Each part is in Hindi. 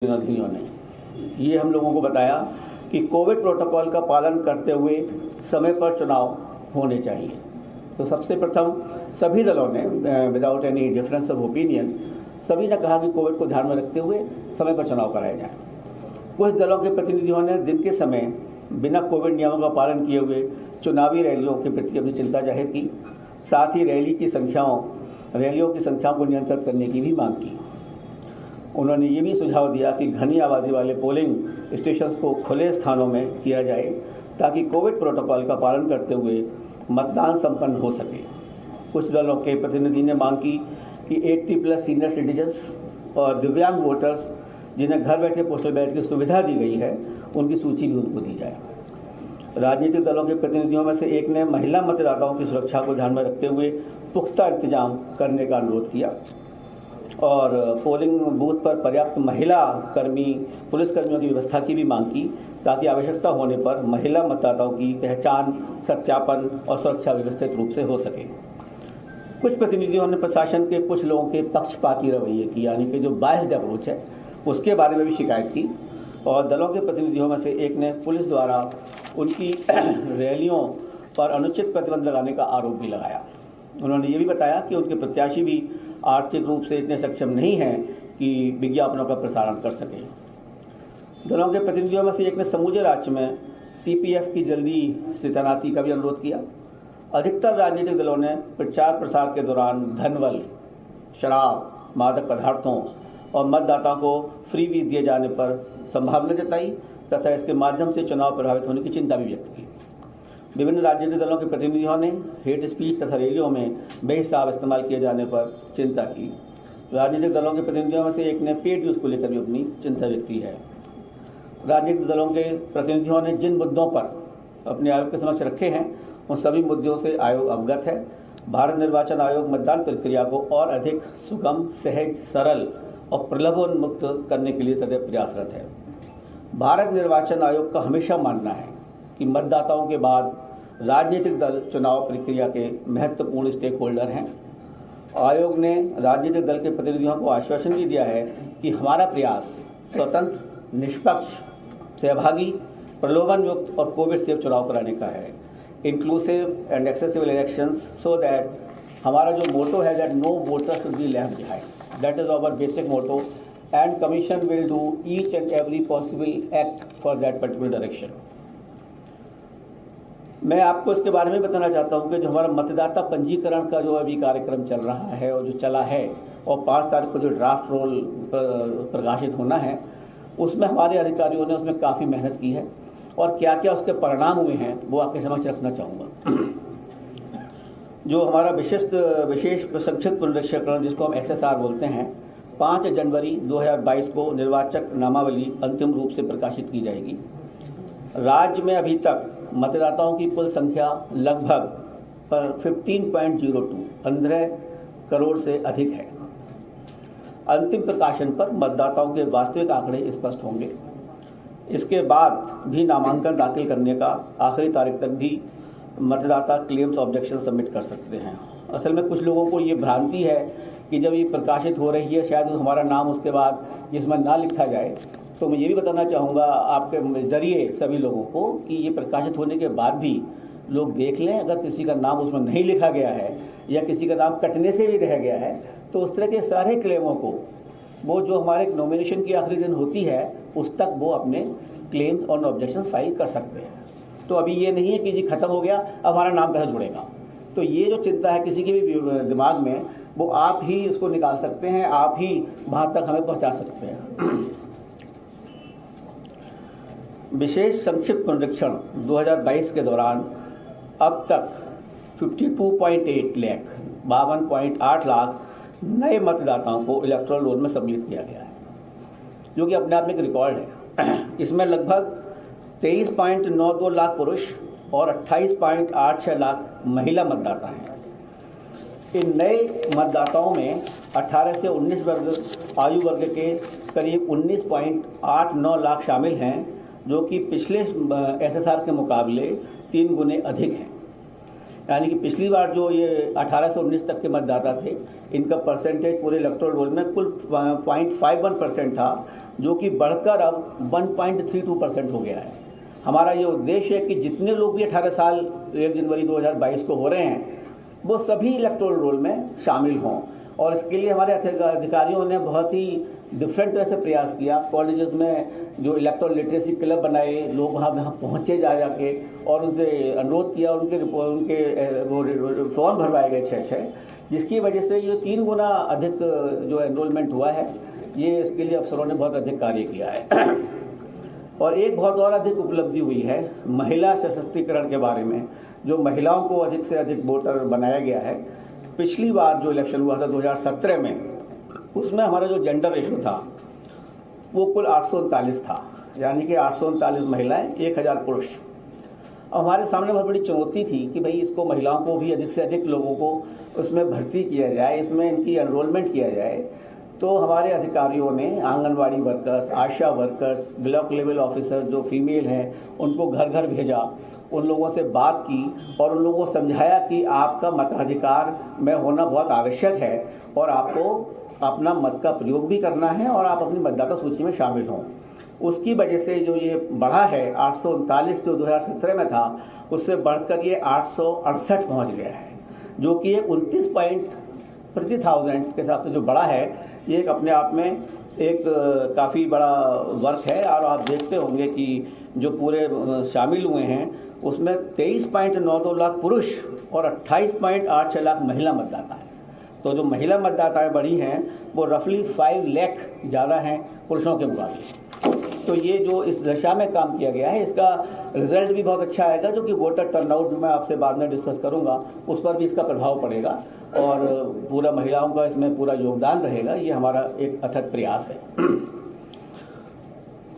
प्रतिनिधियों ने ये हम लोगों को बताया कि कोविड प्रोटोकॉल का पालन करते हुए समय पर चुनाव होने चाहिए। तो सबसे प्रथम सभी दलों ने without any difference of opinion सभी ने कहा कि कोविड को ध्यान में रखते हुए समय पर चुनाव कराए जाए। कुछ दलों के प्रतिनिधियों ने दिन के समय बिना कोविड नियमों का पालन किए हुए चुनावी रैलियों के प्रति अपनी चिंता जाहिर की। साथ ही रैलियों की संख्याओं को नियंत्रित करने की भी मांग की। उन्होंने ये भी सुझाव दिया कि घनी आबादी वाले पोलिंग स्टेशंस को खुले स्थानों में किया जाए ताकि कोविड प्रोटोकॉल का पालन करते हुए मतदान संपन्न हो सके। कुछ दलों के प्रतिनिधि ने मांग की कि 80+ सीनियर सिटीजन्स और दिव्यांग वोटर्स जिन्हें घर बैठे पोस्टल बैलेट की सुविधा दी गई है उनकी सूची भी उनको दी जाए। राजनीतिक दलों के प्रतिनिधियों में से एक ने महिला मतदाताओं की सुरक्षा को ध्यान में रखते हुए पुख्ता इंतजाम करने का अनुरोध किया और पोलिंग बूथ पर पर्याप्त पुलिसकर्मियों की व्यवस्था की भी मांग की ताकि आवश्यकता होने पर महिला मतदाताओं की पहचान, सत्यापन और सुरक्षा व्यवस्थित रूप से हो सके। कुछ प्रतिनिधियों ने प्रशासन के कुछ लोगों के पक्षपाती रवैये की, यानी कि जो बायस्ड अप्रोच है, उसके बारे में भी शिकायत की और दलों के प्रतिनिधियों में से एक ने पुलिस द्वारा उनकी रैलियों पर अनुचित प्रतिबंध लगाने का आरोप भी लगाया। उन्होंने ये भी बताया कि उनके प्रत्याशी भी आर्थिक रूप से इतने सक्षम नहीं हैं कि विज्ञापनों का प्रसारण कर सकें। दलों के प्रतिनिधियों में से एक ने समूचे राज्य में CPF की जल्दी से तैनाती का भी अनुरोध किया। अधिकतर राजनीतिक दलों ने प्रचार प्रसार के दौरान धनबल, शराब, मादक पदार्थों और मतदाताओं को फ्रीबीज दिए जाने पर संभावना जताई तथा इसके माध्यम से चुनाव प्रभावित होने की चिंता भी व्यक्त की। विभिन्न राजनीतिक दलों के प्रतिनिधियों ने हेट स्पीच तथा रैलियों में बेहिसाब इस्तेमाल किए जाने पर चिंता की। राजनीतिक दलों के प्रतिनिधियों में से एक ने पेड न्यूज़ को लेकर भी अपनी चिंता व्यक्त की है। राजनीतिक दलों के प्रतिनिधियों ने जिन मुद्दों पर अपने आयोग के समक्ष रखे हैं उन सभी मुद्दों से आयोग अवगत है। भारत निर्वाचन आयोग मतदान प्रक्रिया को और अधिक सुगम, सहज, सरल और प्रलोभन मुक्त करने के लिए सदैव प्रयासरत है। भारत निर्वाचन आयोग का हमेशा मानना है कि मतदाताओं के बाद राजनीतिक दल चुनाव प्रक्रिया के महत्वपूर्ण स्टेक होल्डर हैं। आयोग ने राजनीतिक दल के प्रतिनिधियों को आश्वासन भी दिया है कि हमारा प्रयास स्वतंत्र, निष्पक्ष, सहभागी, प्रलोभन युक्त और कोविड सेफ चुनाव कराने का है, inclusive and accessible elections, so that हमारा जो मोटो है that no voter should be left behind, that is our basic motto and commission will do each and every possible act for that particular direction. मैं आपको इसके बारे में बताना चाहता हूं कि जो हमारा मतदाता पंजीकरण का जो अभी कार्यक्रम चल रहा है और जो चला है और 5 तारीख को जो ड्राफ्ट रोल प्रकाशित होना है उसमें हमारे अधिकारियों ने उसमें काफ़ी मेहनत की है और क्या क्या उसके परिणाम हुए हैं वो आपके समक्ष रखना चाहूँगा। जो हमारा विशेष संक्षिप्त पुनरीक्षण जिसको हम SSR बोलते हैं, 5 जनवरी 2022 को निर्वाचक नामावली अंतिम रूप से प्रकाशित की जाएगी। राज्य में अभी तक मतदाताओं की कुल संख्या लगभग 15 करोड़ से अधिक है। अंतिम प्रकाशन पर मतदाताओं के वास्तविक आंकड़े स्पष्ट होंगे। इसके बाद भी नामांकन दाखिल करने का आखिरी तारीख तक भी मतदाता क्लेम्स ऑब्जेक्शन सबमिट कर सकते हैं। असल में कुछ लोगों को ये भ्रांति है कि जब ये प्रकाशित हो रही है शायद हमारा नाम उसके बाद जिसमें ना लिखा जाए। तो मैं ये भी बताना चाहूँगा आपके ज़रिए सभी लोगों को कि ये प्रकाशित होने के बाद भी लोग देख लें, अगर किसी का नाम उसमें नहीं लिखा गया है या किसी का नाम कटने से भी रह गया है तो उस तरह के सारे क्लेमों को वो जो हमारे नॉमिनेशन की आखिरी दिन होती है उस तक वो अपने क्लेम्स और ऑब्जेक्शन फाइल कर सकते हैं। तो अभी ये नहीं है कि जी खत्म हो गया अब हमारा नाम कैसे जुड़ेगा। तो ये जो चिंता है किसी के भी दिमाग में वो आप ही उसको निकाल सकते हैं, आप ही वहाँ तक हमें पहुँचा सकते हैं। विशेष संक्षिप्त पुनरीक्षण 2022 के दौरान अब तक 52.8 लाख 52.8 लाख नए मतदाताओं को इलेक्टोरल रोल में सम्मिलित किया गया है, जो कि अपने आप में एक रिकॉर्ड है। इसमें लगभग 23.92 लाख पुरुष और 28.86 लाख महिला मतदाता हैं। इन नए मतदाताओं में 18 से 19 आयु वर्ग के करीब 19.89 लाख शामिल हैं, जो कि पिछले SSR के मुकाबले 3 गुने अधिक हैं। यानी कि पिछली बार जो ये 18 से 19 तक के मतदाता थे, इनका परसेंटेज पूरे इलेक्टोरल रोल में कुल 0.51% था, जो कि बढ़कर अब 1.32% हो गया है। हमारा ये उद्देश्य है कि जितने लोग भी 18 साल 1 जनवरी 2022 को हो रहे हैं, वो सभी इलेक्टोरल रोल में शामिल हों। और इसके लिए हमारे अधिकारियों ने बहुत ही डिफरेंट तरह से प्रयास किया। कॉलेजेस में जो इलेक्टोरल लिटरेसी क्लब बनाए, लोग वहाँ पहुँचे जाके और उनसे अनुरोध किया, उनके वो फॉर्म भरवाए गए 6, जिसकी वजह से ये 3 गुना अधिक जो एनरोलमेंट हुआ है। ये इसके लिए अफसरों ने बहुत अधिक कार्य किया है। और एक बहुत और अधिक उपलब्धि हुई है महिला सशक्तिकरण के बारे में, जो महिलाओं को अधिक से अधिक वोटर बनाया गया है। पिछली बार जो इलेक्शन हुआ था 2017 में, उसमें हमारा जो जेंडर रेशो था वो कुल 839 था, यानी कि 839 महिलाएं 1000 पुरुष। अब हमारे सामने बहुत बड़ी चुनौती थी कि भाई इसको महिलाओं को भी अधिक से अधिक लोगों को उसमें भर्ती किया जाए, इसमें इनकी एनरोलमेंट किया जाए। तो हमारे अधिकारियों ने आंगनवाड़ी वर्कर्स, आशा वर्कर्स, ब्लॉक लेवल ऑफिसर जो फीमेल हैं, उनको घर घर भेजा, उन लोगों से बात की और उन लोगों को समझाया कि आपका मताधिकार में होना बहुत आवश्यक है और आपको अपना मत का प्रयोग भी करना है और आप अपनी मतदाता सूची में शामिल हों। उसकी वजह से जो ये बढ़ा है 839 जो 2017 में था, उससे बढ़कर ये 868 पहुँच गया है, जो कि 29 पॉइंट प्रति 1000 के हिसाब से जो बड़ा है। ये एक अपने आप में एक काफ़ी बड़ा वर्क है। और आप देखते होंगे कि जो पूरे शामिल हुए हैं उसमें 23.92 लाख पुरुष और 28.86 लाख महिला मतदाता हैं। तो जो महिला मतदाताएं बढ़ी हैं वो रफली 5 लाख ज़्यादा हैं पुरुषों के मुकाबले। तो ये जो इस दिशा में काम किया गया है, इसका रिजल्ट भी बहुत अच्छा आएगा, जो कि वोटर टर्नआउट जो मैं आपसे बाद में डिस्कस करूंगा उस पर भी इसका प्रभाव पड़ेगा और पूरा महिलाओं का इसमें पूरा योगदान रहेगा। ये हमारा एक अथक प्रयास है।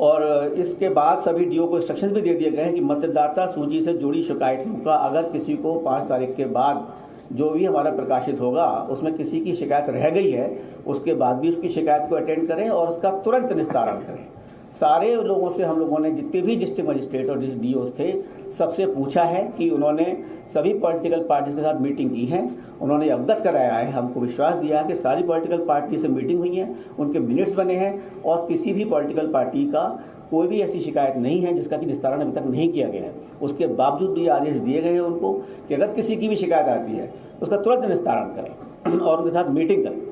और इसके बाद सभी डीओ को इंस्ट्रक्शन भी दे दिए गए हैं कि मतदाता सूची से जुड़ी शिकायतों का अगर किसी को 5 तारीख के बाद जो भी हमारा प्रकाशित होगा उसमें किसी की शिकायत रह गई है, उसके बाद भी उसकी शिकायत को अटेंड करें और उसका तुरंत निस्तारण करें। सारे लोगों से हम लोगों ने, जितने भी डिस्ट्रिक्ट मजिस्ट्रेट और डीओस थे, सबसे पूछा है कि उन्होंने सभी पॉलिटिकल पार्टीज के साथ मीटिंग की है, उन्होंने अवगत कराया है, हमको विश्वास दिया कि सारी पॉलिटिकल पार्टी से मीटिंग हुई है, उनके मिनट्स बने हैं और किसी भी पॉलिटिकल पार्टी का कोई भी ऐसी शिकायत नहीं है जिसका कि निस्तारण अभी तक नहीं किया गया है। उसके बावजूद भी आदेश दिए गए हैं उनको कि अगर किसी की भी शिकायत आती है उसका तुरंत निस्तारण करें और उनके साथ मीटिंग करें।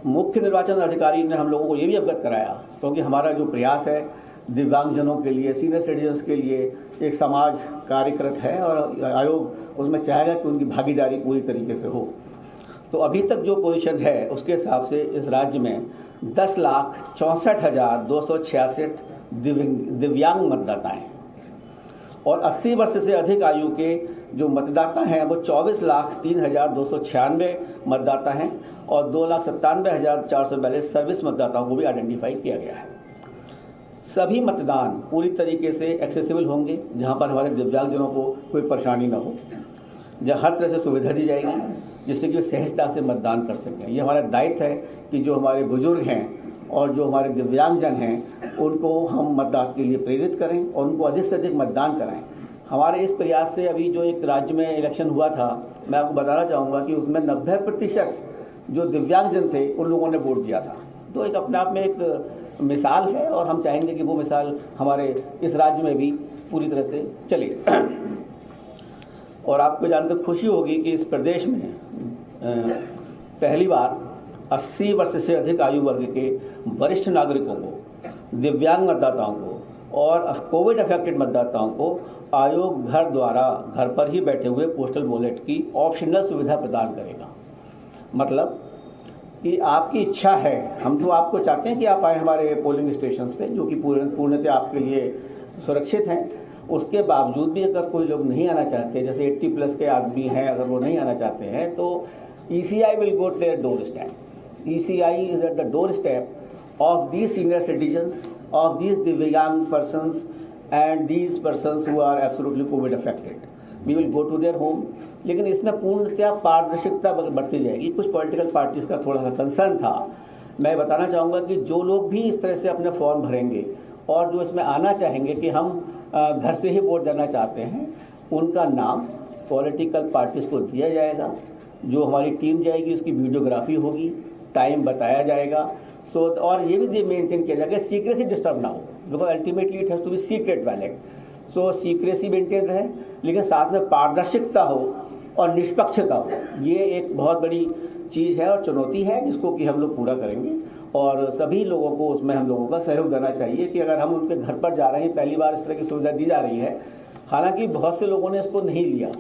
मुख्य निर्वाचन अधिकारी ने हम लोगों को ये भी अवगत कराया, क्योंकि हमारा जो प्रयास है दिव्यांगजनों के लिए, सीनियर सिटीजन्स के लिए एक समाज कार्यकृत है और आयोग उसमें चाहेगा कि उनकी भागीदारी पूरी तरीके से हो। तो अभी तक जो पोजीशन है उसके हिसाब से इस राज्य में 10,64,266 दिव्यांग मतदाता हैं और 80 वर्ष से अधिक आयु के जो मतदाता हैं वो 24,03,296 मतदाता हैं और 2,97,442 सर्विस मतदाताओं को भी आइडेंटिफाई किया गया है। सभी मतदान पूरी तरीके से एक्सेसिबल होंगे, जहां पर हमारे दिव्यांगजनों को कोई परेशानी न हो, जहाँ हर तरह से सुविधा दी जाएगी जिससे कि वे सहजता से मतदान कर सकें। ये हमारा दायित्व है कि जो हमारे बुजुर्ग हैं और जो हमारे दिव्यांगजन हैं उनको हम मतदान के लिए प्रेरित करें और उनको अधिक से अधिक मतदान कराएं। हमारे इस प्रयास से अभी जो एक राज्य में इलेक्शन हुआ था, मैं आपको बताना चाहूँगा कि उसमें 90% जो दिव्यांगजन थे उन लोगों ने वोट दिया था। तो एक अपने आप में एक मिसाल है और हम चाहेंगे कि वो मिसाल हमारे इस राज्य में भी पूरी तरह से चले। और आपको जानकर खुशी होगी कि इस प्रदेश में पहली बार 80 वर्ष से अधिक आयु वर्ग के वरिष्ठ नागरिकों को, दिव्यांग मतदाताओं को और कोविड अफेक्टेड मतदाताओं को आयोग घर द्वारा घर पर ही बैठे हुए पोस्टल बैलेट की ऑप्शनल सुविधा प्रदान करेगा। मतलब कि आपकी इच्छा है, हम तो आपको चाहते हैं कि आप आए हमारे पोलिंग स्टेशंस पे, जो कि पूर्णतः आपके लिए सुरक्षित हैं। उसके बावजूद भी अगर कोई लोग नहीं आना चाहते, जैसे 80 प्लस के आदमी हैं, अगर वो नहीं आना चाहते हैं तो ECI will go to their doorstep. ECI is at the doorstep of these senior citizens, of these divyang persons and these persons who are absolutely COVID affected. We will go to their home. लेकिन इसमें पूर्णतः पारदर्शिता बढ़ती जाएगी। कुछ पॉलिटिकल पार्टीज का थोड़ा सा कंसर्न था। मैं बताना चाहूँगा कि जो लोग भी इस तरह से अपने फॉर्म भरेंगे और जो इसमें आना चाहेंगे कि हम घर से ही वोट देना चाहते हैं, उनका नाम पॉलिटिकल पार्टीज को दिया जाएगा, जो हमारी टीम जाएगी उसकी वीडियोग्राफी होगी, टाइम बताया जाएगा। और ये भी मेंटेन किया जाएगा सीक्रेसी डिस्टर्ब ना हो, because ultimately it has to be secret ballot. So secrecy maintain रहे, लेकिन साथ में पारदर्शिता हो और निष्पक्षता हो। ये एक बहुत बड़ी चीज़ है और चुनौती है जिसको कि हम लोग पूरा करेंगे, और सभी लोगों को उसमें हम लोगों का सहयोग देना चाहिए कि अगर हम उनके घर पर जा रहे हैं, पहली बार इस तरह की सुविधा दी जा रही है, हालांकि बहुत से लोगों ने इसको नहीं लिया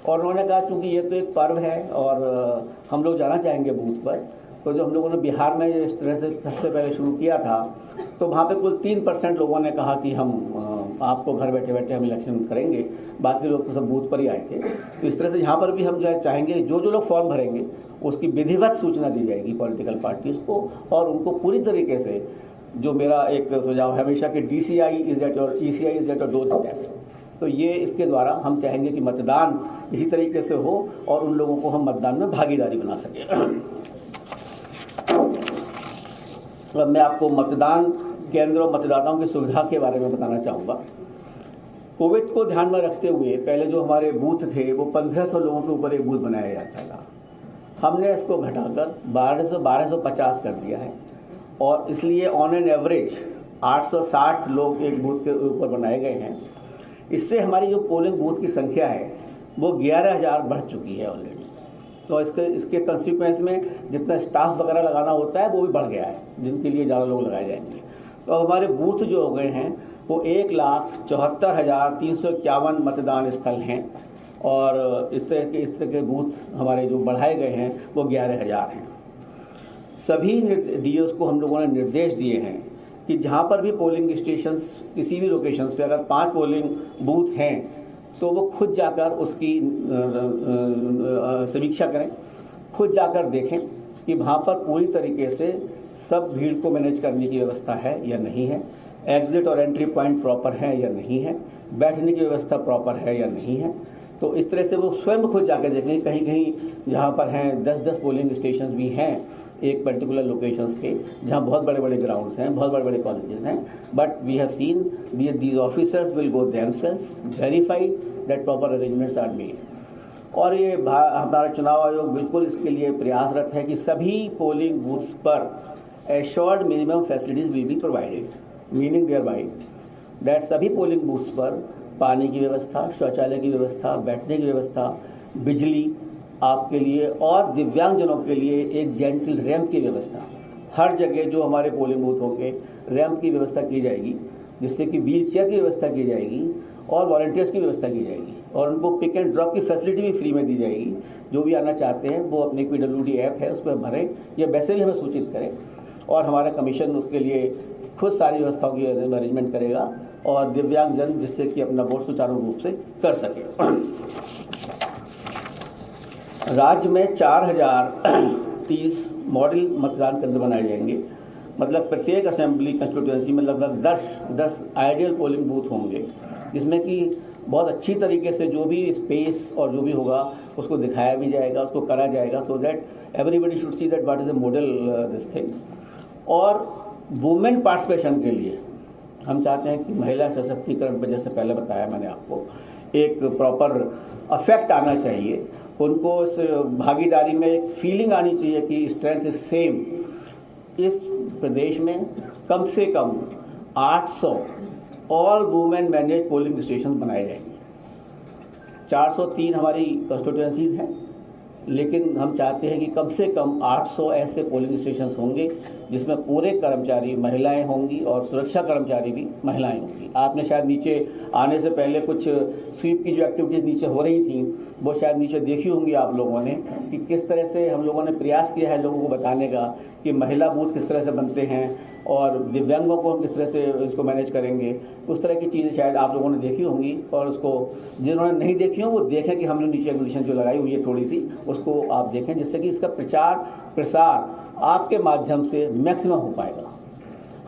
और उन्होंने कहा चूँकि ये तो एक पर्व है और हम लोग जाना चाहेंगे बूथ पर। तो जो हम लोगों ने बिहार में इस तरह से सबसे पहले शुरू किया था, तो वहाँ पे कुल 3% लोगों ने कहा कि हम आपको घर बैठे बैठे हम इलेक्शन करेंगे, बाकी लोग तो सब बूथ पर ही आए थे। तो इस तरह से यहाँ पर भी हम जो चाहेंगे जो लोग फॉर्म भरेंगे उसकी विधिवत सूचना दी जाएगी पॉलिटिकल पार्टीज को, और उनको पूरी तरीके से, जो मेरा एक सुझाव है हमेशा कि DCI is at your ECI is at your door step. तो ये इसके द्वारा हम चाहेंगे कि मतदान इसी तरीके से हो और उन लोगों को हम मतदान में भागीदारी बना सकें। मैं आपको मतदान केंद्र और मतदाताओं की सुविधा के बारे में बताना चाहूँगा। कोविड को ध्यान में रखते हुए पहले जो हमारे बूथ थे वो 1500 लोगों के ऊपर एक बूथ बनाया जाता था। हमने इसको घटाकर 1250 कर दिया है, और इसलिए ऑन एन एवरेज 860 लोग एक बूथ के ऊपर बनाए गए हैं। इससे हमारी जो पोलिंग बूथ की संख्या है वो 11,000 बढ़ चुकी है ऑलरेडी। तो इसके कंसिक्वेंस में जितना स्टाफ वगैरह लगाना होता है वो भी बढ़ गया है, जिनके लिए ज़्यादा लोग लगाए जाएंगे। तो हमारे बूथ जो हो गए हैं वो 1,74,351 मतदान स्थल हैं, और इस तरह के बूथ हमारे जो बढ़ाए गए हैं वो 11,000 हैं। सभी DOs को हम लोगों ने निर्देश दिए हैं कि जहाँ पर भी पोलिंग स्टेशंस किसी भी लोकेशंस पे अगर 5 पोलिंग बूथ हैं तो वो खुद जाकर उसकी समीक्षा करें, खुद जाकर देखें कि वहाँ पर पूरी तरीके से सब भीड़ को मैनेज करने की व्यवस्था है या नहीं है, एग्जिट और एंट्री पॉइंट प्रॉपर है या नहीं है, बैठने की व्यवस्था प्रॉपर है या नहीं है। तो इस तरह से वो स्वयं खुद जाकर देखें। कहीं कहीं जहाँ पर हैं 10-10 पोलिंग स्टेशंस भी हैं एक पर्टिकुलर लोकेशंस पे, जहाँ बहुत बड़े बड़े ग्राउंड्स हैं, बहुत बड़े बड़े कॉलेजेस हैं, but we have seen these officers will go themselves, verify that proper arrangements are made. और ये हमारा चुनाव आयोग बिल्कुल इसके लिए प्रयासरत है कि सभी पोलिंग बूथ्स पर assured minimum facilities will be provided, meaning thereby that सभी पोलिंग बूथ्स पर पानी की व्यवस्था, शौचालय की व्यवस्था, बैठने की व्यवस्था, बिजली आपके लिए और दिव्यांगजनों के लिए एक जेंटल रैंप की व्यवस्था, हर जगह जो हमारे पोलिंग बूथ होंगे रैंप की व्यवस्था की जाएगी, जिससे कि व्हील चेयर की व्यवस्था की जाएगी और वॉलंटियर्स की व्यवस्था की जाएगी, और उनको पिक एंड ड्रॉप की फैसिलिटी भी फ्री में दी जाएगी। जो भी आना चाहते हैं वो अपनी PWD ऐप है उस पर भरें या वैसे भी हमें सूचित करें, और हमारा कमीशन उसके लिए खुद सारी व्यवस्थाओं की अरेंजमेंट करेगा, और दिव्यांगजन जिससे कि अपना वोट सुचारू रूप से कर सके। राज्य में 4030 मॉडल मतदान केंद्र बनाए जाएंगे, मतलब प्रत्येक असेंबली कंस्टिट्यूएंसी में लगभग 10 आइडियल पोलिंग बूथ होंगे, जिसमें कि बहुत अच्छी तरीके से जो भी स्पेस और जो भी होगा उसको दिखाया भी जाएगा, उसको करा जाएगा, so that everybody should see that what is the model this thing. और वुमेन पार्टिसिपेशन के लिए हम चाहते हैं कि महिला सशक्तिकरण पर, जैसे पहले बताया मैंने आपको, एक प्रॉपर अफेक्ट आना चाहिए, उनको इस भागीदारी में एक फीलिंग आनी चाहिए कि स्ट्रेंथ इज सेम। इस प्रदेश में कम से कम 800 all women manage polling station बनाए जाएंगे। 403 हमारी कंस्टिट्यूएंसीज हैं, लेकिन हम चाहते हैं कि कम से कम 800 ऐसे पोलिंग स्टेशन होंगे जिसमें पूरे कर्मचारी महिलाएं होंगी और सुरक्षा कर्मचारी भी महिलाएं होंगी। आपने शायद नीचे आने से पहले कुछ स्वीप की जो एक्टिविटीज़ नीचे हो रही थी वो शायद नीचे देखी होंगी आप लोगों ने, कि किस तरह से हम लोगों ने प्रयास किया है लोगों को बताने का कि महिला बूथ किस तरह से बनते हैं और दिव्यांगों को हम किस तरह से इसको मैनेज करेंगे। उस तरह की चीज़ें शायद आप लोगों ने देखी होंगी, और उसको जिन्होंने नहीं देखी हो वो देखें कि हमने नीचे एग्जीबिशन जो लगाई हुई है थोड़ी सी, उसको आप देखें, जिससे कि इसका प्रचार प्रसार आपके माध्यम से मैक्सिमम हो पाएगा।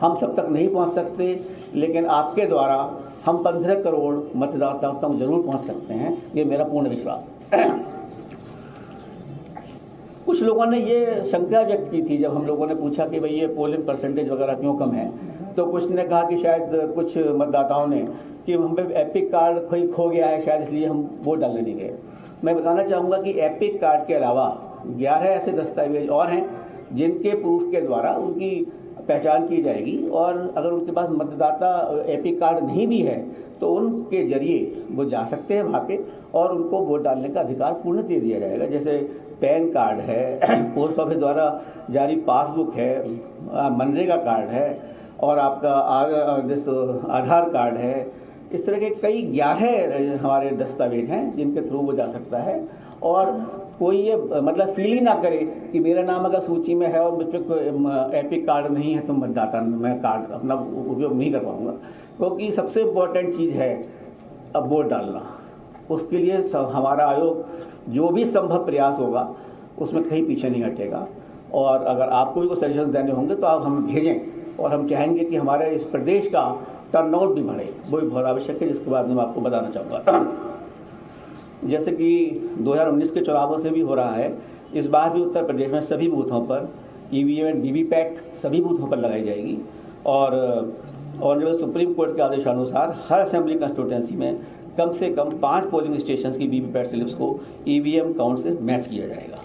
हम सब तक नहीं पहुंच सकते, लेकिन आपके द्वारा हम 15 करोड़ मतदाताओं तक जरूर पहुंच सकते हैं, ये मेरा पूर्ण विश्वास है। कुछ लोगों ने ये शंका व्यक्त की थी जब हम लोगों ने पूछा कि भाई ये पोलिंग परसेंटेज वगैरह क्यों कम है, तो कुछ ने कहा कि शायद कुछ मतदाताओं ने कि हम पे एपिक कार्ड कोई खो गया है शायद इसलिए हम वोट डालने नहीं गए। मैं बताना चाहूँगा कि एपिक कार्ड के अलावा 11 ऐसे दस्तावेज और हैं जिनके प्रूफ के द्वारा उनकी पहचान की जाएगी, और अगर उनके पास मतदाता एपिक कार्ड नहीं भी है तो उनके जरिए वो जा सकते हैं वहाँ पे और उनको वोट डालने का अधिकार पूर्ण दे दिया जाएगा। जैसे पैन कार्ड है, पोस्ट ऑफिस द्वारा जारी पासबुक है, मनरेगा कार्ड है और आपका आधार कार्ड है। इस तरह के कई 11 हमारे दस्तावेज हैं जिनके थ्रू वो जा सकता है, और कोई ये मतलब फील ही ना करे कि मेरा नाम अगर सूची में है और मुझ पर कोई एपिक कार्ड नहीं है तो मतदाता मैं कार्ड अपना उपयोग नहीं कर पाऊंगा, क्योंकि सबसे इम्पोर्टेंट चीज़ है अब वोट डालना। उसके लिए हमारा आयोग जो भी संभव प्रयास होगा उसमें कहीं पीछे नहीं हटेगा, और अगर आपको भी कोई सजेशन देने होंगे तो आप हमें भेजें और हम चाहेंगे कि हमारे इस प्रदेश का टर्नआउट भी बढ़े, वो भी बहुत आवश्यक है, जिसके बारे में मैं आपको बताना चाहूँगा। जैसे कि 2019 के चुनावों से भी हो रहा है, इस बार भी उत्तर प्रदेश में सभी बूथों पर ईवीएम एंड वीवीपैट सभी बूथों पर लगाई जाएगी, और ऑनरेबल सुप्रीम कोर्ट के आदेशानुसार हर असेंबली कंस्टिट्यूंसी में कम से कम 5 पोलिंग स्टेशन की वीवीपैट स्लिप्स को ईवीएम काउंट से मैच किया जाएगा।